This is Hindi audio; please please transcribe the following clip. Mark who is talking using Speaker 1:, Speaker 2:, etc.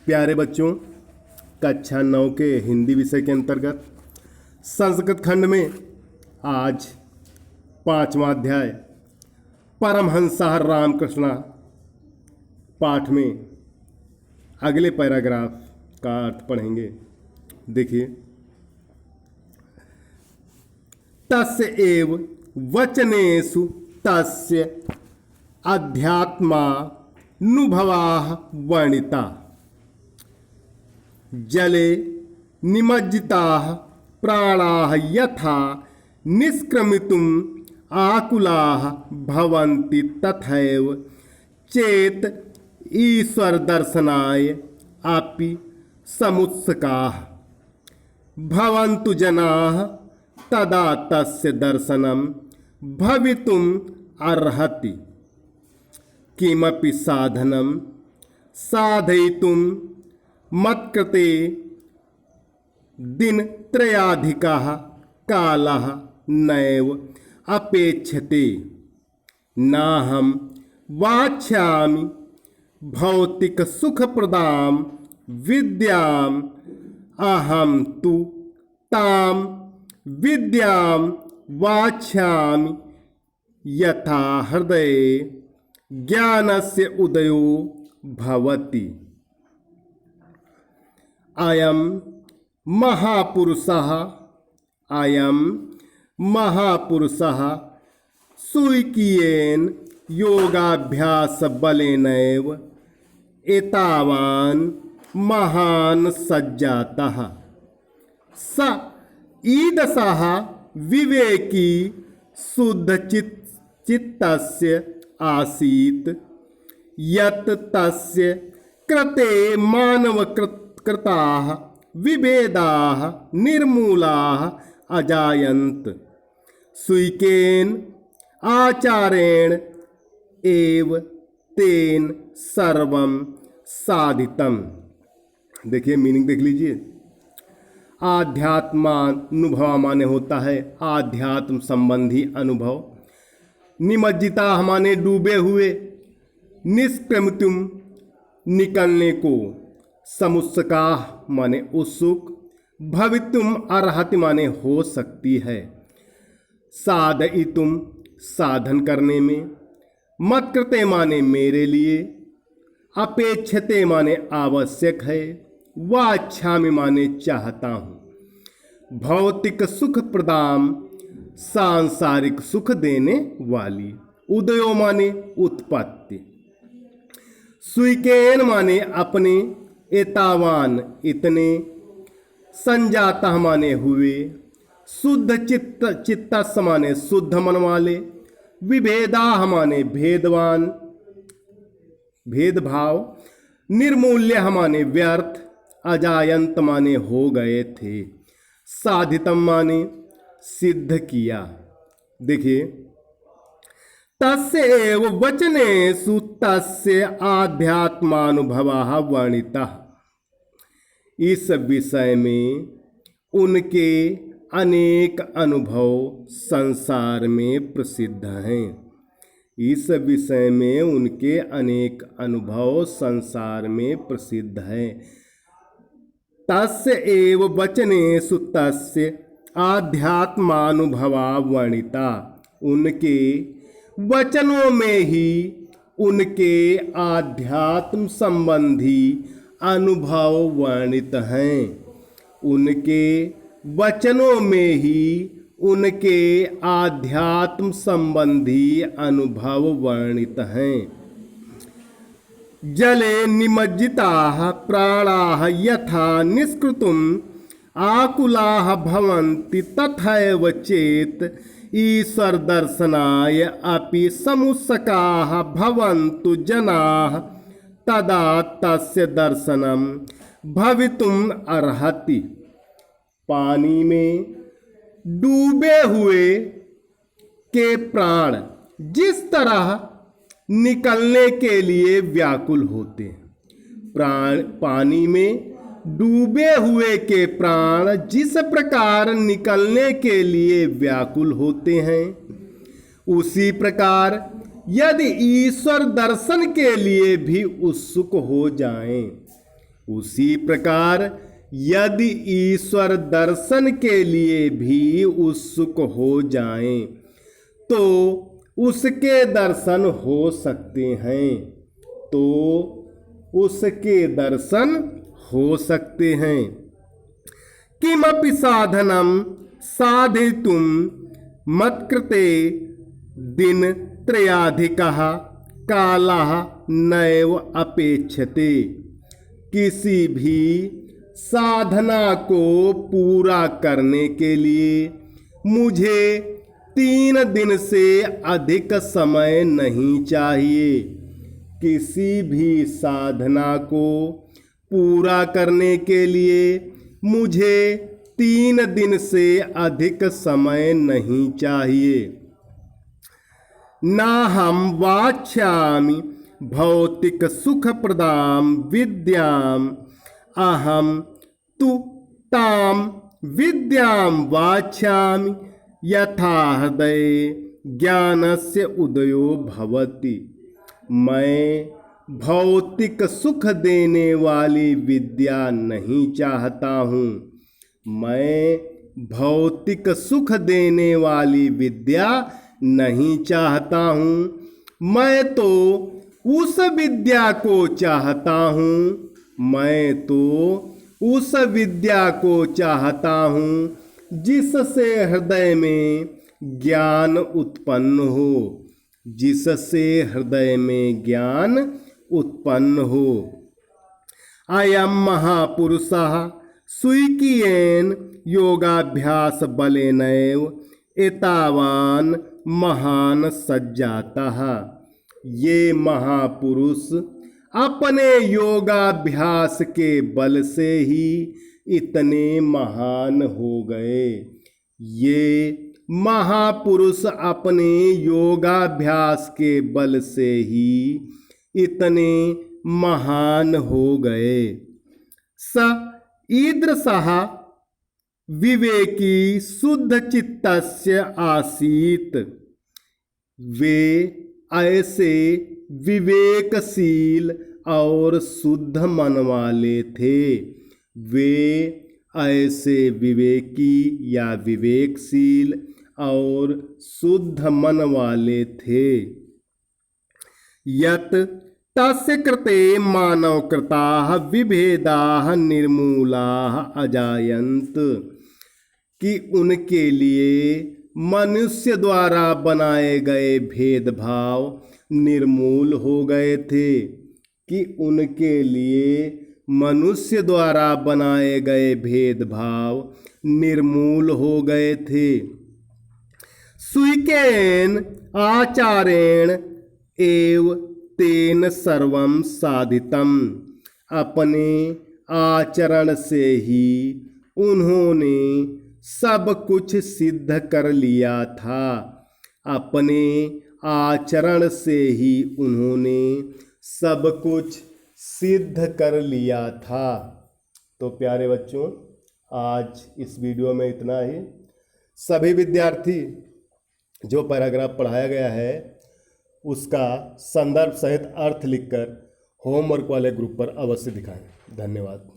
Speaker 1: प्यारे बच्चों, कक्षा 9 के हिंदी विषय के अंतर्गत संस्कृत खंड में आज 5वां अध्याय परमहंसा रामकृष्ण पाठ में अगले पैराग्राफ का अर्थ पढ़ेंगे। देखिए, तस्य एव वचनेषु तस्य अध्यात्मानुभवाः वर्णिता जले निमज्जिताः प्राणाः यथा निष्क्रमितुम् आकुलाः भवन्ति तथैव चेत ईश्वरदर्शनाय अपि समुत्सुकाः भवन्तु जनाः तदा तस्य दर्शनं भवितुम् अर्हति। किमपि साधनं साधयितुं मत्कृते दिनत्रयाधिकः कालः नैव अपेक्षते। नाहं वाञ्छामि भौतिकसुखप्रदां विद्याम्, अहं तु तां विद्यां वाञ्छामि यथा हृदये ज्ञानस्य उदयो भवति। अयं महापुरुषः स्वीयेन योगाभ्यासबलेनैव एतावान् महान् सज्जातः। स ईदृशः विवेकी शुद्धचित्तस्य आसीत् यत् तस्य कृते मानवकृताः विभेदाः निर्मूलाः अजायन्त। स्वीयेन आचारेण एव तेन सर्वं साधितम्। देखिए, मीनिंग देख लीजिए। आध्यात्मानुभव माने होता है आध्यात्म संबंधी अनुभव। निमज्जिता माने डूबे हुए, निष्क्रमितुम निकलने को, समुत्सुका माने उत्सुक, भवितुम अर्हति माने हो सकती है, साधयितुम साधन करने में, मत्कृते माने मेरे लिए, अपेक्षते माने आवश्यक है, वाच्छामि माने चाहता हूँ, भौतिक सुख प्रदाम सांसारिक सुख देने वाली, उदयो माने उत्पत्ति, स्वीकेन माने अपने, एतावान इतने, संजाता माने हुए, शुद्ध चित्तस माने शुद्ध मन वाले, विभेदाः माने भेदवान भेदभाव, निर्मूल्य माने व्यर्थ, अजायंत माने हो गए थे, साधितम माने सिद्ध किया। देखिए, तस्य एव वचनेषु तस्य आध्यात्मानुभवः वर्णितः। इस विषय में उनके अनेक अनुभव संसार में प्रसिद्ध हैं। इस विषय में उनके अनेक अनुभव संसार में प्रसिद्ध हैं। तस्य एव वचनेषु तस्य आध्यात्मानुभवा वर्णिता। उनके वचनों में ही उनके आध्यात्म संबंधी अनुभव वर्णित हैं। उनके वचनों में ही उनके आध्यात्म संबंधी अनुभव वर्णित हैं। जले निमज्जिताः प्राणाः यथा निष्कृतुम् आकुलाः भवन्ति तथैव चेत ईश्वर दर्शनाय अपि समुत्सुकाः भवन्तु जनाः तदा तस्य दर्शनं भवितुम् अर्हति। पानी में डूबे हुए के प्राण जिस तरह निकलने के लिए व्याकुल होते हैं, पानी में डूबे हुए के प्राण जिस प्रकार निकलने के लिए व्याकुल होते हैं, उसी प्रकार यदि ईश्वर दर्शन के लिए भी उत्सुक हो जाएं, उसी प्रकार यदि ईश्वर दर्शन के लिए भी उत्सुक हो जाएं, तो उसके दर्शन हो सकते हैं, तो उसके दर्शन हो सकते हैं। किमपि साधनम साधितुं मत्कृते दिनत्रयाधिकः कालः नैव अपेक्षते। किसी भी साधना को पूरा करने के लिए मुझे 3 दिन से अधिक समय नहीं चाहिए। किसी भी साधना को पूरा करने के लिए मुझे 3 दिन से अधिक समय नहीं चाहिए। ना हम वाच्छामि भौतिक सुख प्रदाम विद्याम अहम तु ताम विद्याम वाच्छामि यथा हृदय ज्ञानस्य उदयो भवति। मैं भौतिक सुख देने वाली विद्या नहीं चाहता हूँ। मैं भौतिक सुख देने वाली विद्या नहीं चाहता हूँ। मैं तो उस विद्या को चाहता हूँ, मैं तो उस विद्या को चाहता हूँ जिससे हृदय में ज्ञान उत्पन्न हो, जिससे हृदय में ज्ञान उत्पन्न हो। अयम महापुरुषः स्वीकियेन योगाभ्यास बलेनैव एतावान महान सज्जातः। ये महापुरुष अपने योगाभ्यास के बल से ही इतने महान हो गए। ये महापुरुष अपने योगाभ्यास के बल से ही इतने महान हो गए। स ईदृशः विवेकी शुद्ध चित्तस्य आसीत। वे ऐसे विवेकशील और शुद्ध मन वाले थे। वे ऐसे विवेकी या विवेकशील और शुद्ध मन वाले थे। यत तस्य कृते मानवकृताः विभेदाः निर्मूलाः अजायन्त। कि उनके लिए मनुष्य द्वारा बनाए गए भेदभाव निर्मूल हो गए थे। कि उनके लिए मनुष्य द्वारा बनाए गए भेदभाव निर्मूल हो गए थे। स्वीकेन आचारेण एव तेन सर्वं साधितम। अपने आचरण से ही उन्होंने सब कुछ सिद्ध कर लिया था। अपने आचरण से ही उन्होंने सब कुछ सिद्ध कर लिया था। तो प्यारे बच्चों, आज इस वीडियो में इतना ही। सभी विद्यार्थी जो पैराग्राफ पढ़ाया गया है उसका संदर्भ सहित अर्थ लिखकर होमवर्क वाले ग्रुप पर अवश्य दिखाएं। धन्यवाद।